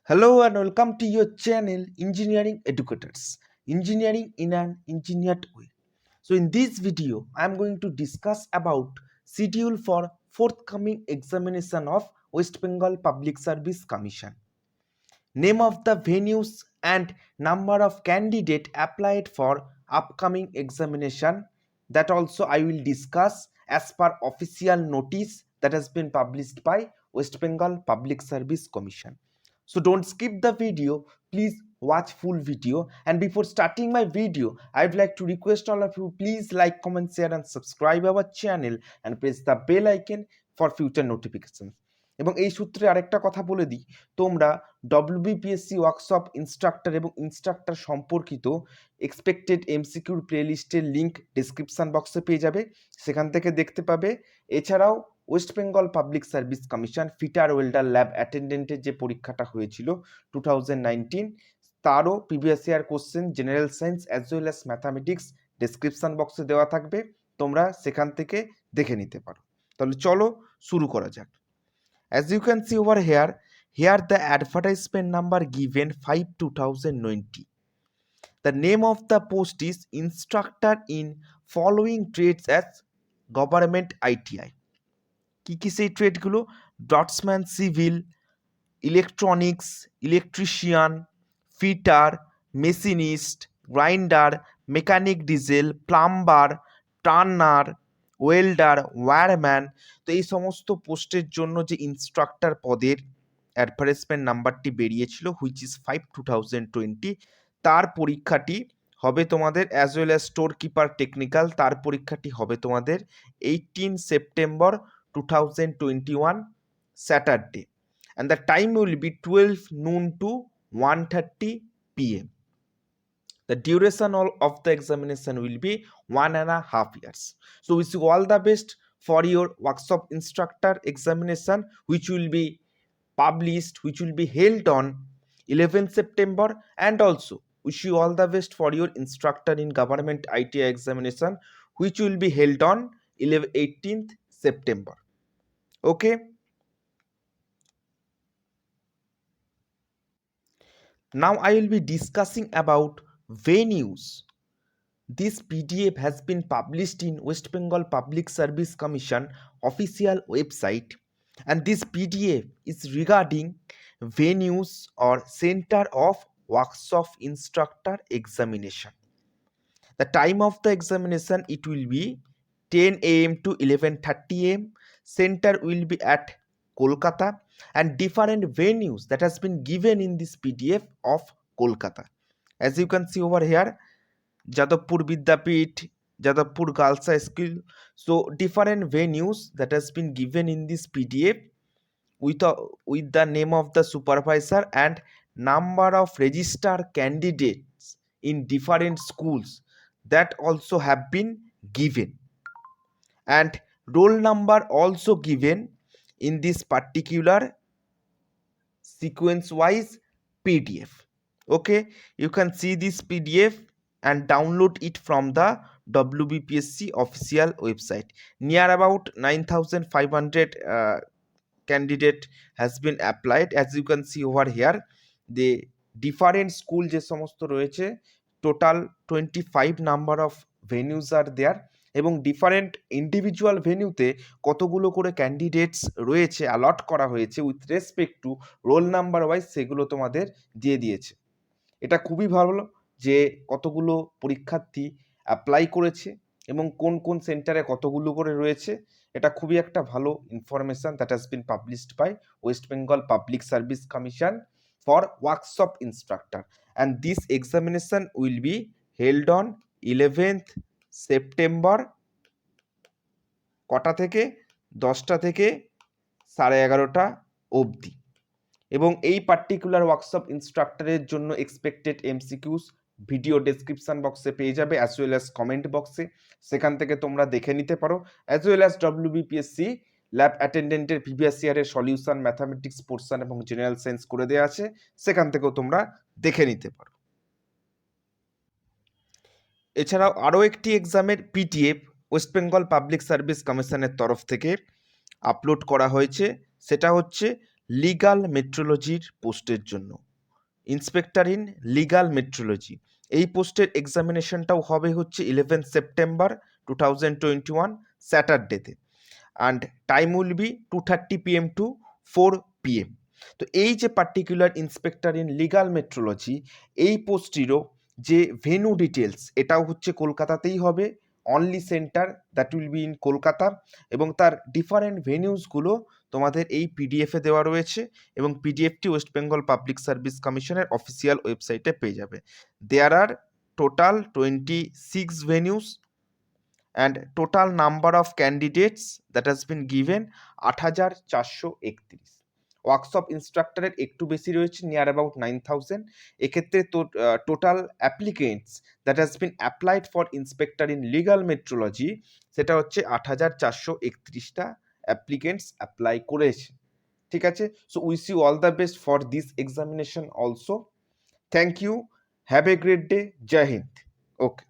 Hello and welcome to your channel Engineering Educators. Engineering in an engineered way. So in this video, I am going to discuss about schedule for forthcoming examination of West Bengal Public Service Commission. Name of the venues and number of candidate applied for upcoming examination. That also I will discuss as per official notice that has been published by West Bengal Public Service Commission. So don't skip the video, please watch full video. And before starting my video, I would like to request all of you, please like, comment, share and subscribe our channel and press the bell icon for future notifications. এবং এই সূত্রে আরেকটা কথা বলে দিই, তোমরা WbPSC workshop instructor এবং instructor সম্পর্কিত এক্সপেক্টেড এমসিকিউর প্লেলিস্টের লিঙ্ক ডেসক্রিপশন বক্সে পেয়ে যাবে, সেখান থেকে দেখতে পাবে। এছাড়াও west Bengal public service commission fitter welder lab অ্যাটেন্ডেন্টের যে পরীক্ষাটা হয়েছিল 2019, তারও previous year question general science as well as mathematics description বক্সে দেওয়া থাকবে, তোমরা সেখান থেকে দেখে নিতে পারো। তাহলে চলো শুরু করা যাক। As you can see over here the advertisement number given 5/2020. The name of the post is Instructor in following trades as Government ITI. কি সেই ট্রেডগুলো? Draughtsman civil, electronics, electrician, fitter, machinist, grinder, mechanic diesel, plumber, turner, welder, wireman. তো এই সমস্ত পোস্টের জন্য যে instructor পদের অ্যাডভার্টাইজমেন্ট নাম্বারটি বেরিয়েছিল হুইচ ইজ 5/2020, তার পরীক্ষাটি হবে তোমাদের as well as store keeper technical, তার পরীক্ষাটি হবে তোমাদের 18 September 2021 Saturday, and the time will be 12 noon to 1:30 p.m. The duration of the examination will be 1.5 years. So wish you all the best for your workshop instructor examination, which will be published, which will be held on 11th September, and also wish you all the best for your instructor in government ITI examination, which will be held on 18th September. Okay. Now I will be discussing about venues. This PDF has been published in West Bengal Public Service Commission official website, and this PDF is regarding venues or center of workshop instructor examination. The time of the examination, it will be 10 a.m. to 11:30 a.m. Center will be at Kolkata, and different venues that has been given in this PDF of Kolkata. As you can see over here, Jadavpur Vidyapit, Jadavpur Girls High School. So different venues that has been given in this PDF with the name of the supervisor and number of registered candidates in different schools that also have been given, and roll number also given in this particular sequence wise PDF. Okay, you can see this PDF and download it from the WbPsc official website. Near about 9,500 candidate has been applied. As you can see over here, the different school যে সমস্ত রয়েছে, total 25 number of venues are there, এবং different individual ভেন্যুতে কতগুলো করে candidates রয়েছে a lot করা হয়েছে with respect to roll number wise, সেগুলো তোমাদের দিয়ে দিয়েছে। এটা খুবই ভালো যে কতগুলো পরীক্ষার্থী অ্যাপ্লাই করেছে এবং কোন কোন সেন্টারে কতগুলো করে রয়েছে, এটা খুবই একটা ভালো information that has been published by West Bengal public service commission for workshop instructor, and this examination will be held on 11th September, কটা থেকে? 10টা থেকে 11:30 অবধি। এবং এই পার্টিকুলার ওয়ার্কশপ ইনস্ট্রাক্টরের জন্য এক্সপেক্টেড এমসিকিউস ভিডিও ডেসক্রিপশন বক্সে পেয়ে যাবে অ্যাজ ওয়েল অ্যাজ কমেন্ট বক্সে, সেখান থেকে তোমরা দেখে নিতে পারো। As well as WbPsc lab অ্যাটেন্ডেন্টের প্রিভিয়াস ইয়ারের সলিউশন ম্যাথামেটিক্স পোর্শন এবং জেনারেল সায়েন্স করে দেওয়া আছে, সেখান থেকেও তোমরা দেখে নিতে পারো। এছাড়াও আরও একটি এক্সামের PDF West Bengal public service কমিশনের তরফ থেকে আপলোড করা হয়েছে, সেটা হচ্ছে লিগাল মেট্রোলজির পোস্টের জন্য। ইন্সপেক্টর ইন লিগাল মেট্রোলজি, এই পোস্টের এক্সামিনেশনটাও হবে হচ্ছে 11 সেপ্টেম্বর 2021 স্যাটারডেতে, and time will be 2:30 PM to 4 PM। তো এই যে particular inspector in legal metrology, এই পোস্টটিরও যে ভেনু ডিটেলস, এটাও হচ্ছে কলকাতাতেই হবে, only centre that will be in Kolkata, এবং তার ডিফারেন্ট ভেনিউসগুলো তোমাদের এই পিডিএফে দেওয়া রয়েছে, এবং পিডিএফটি ওয়েস্ট বেঙ্গল পাবলিক সার্ভিস কমিশনের অফিসিয়াল ওয়েবসাইটে পেয়ে যাবে। দেয়ার আর total 26 venues and total number of candidates that has been given 8,431। Workshop ইনস্ট্রাক্টরের একটু বেশি রয়েছে, নিয়ার অ্যাবাউট 9,000। এক্ষেত্রে তো total applicants that has been applied for inspector in legal metrology, সেটা হচ্ছে 8,431টা অ্যাপ্লিকেন্টস অ্যাপ্লাই করেছে। ঠিক আছে, so wish you all the best for this examination also. Thank you, have a great day, জয় হিন্দ। ওকে।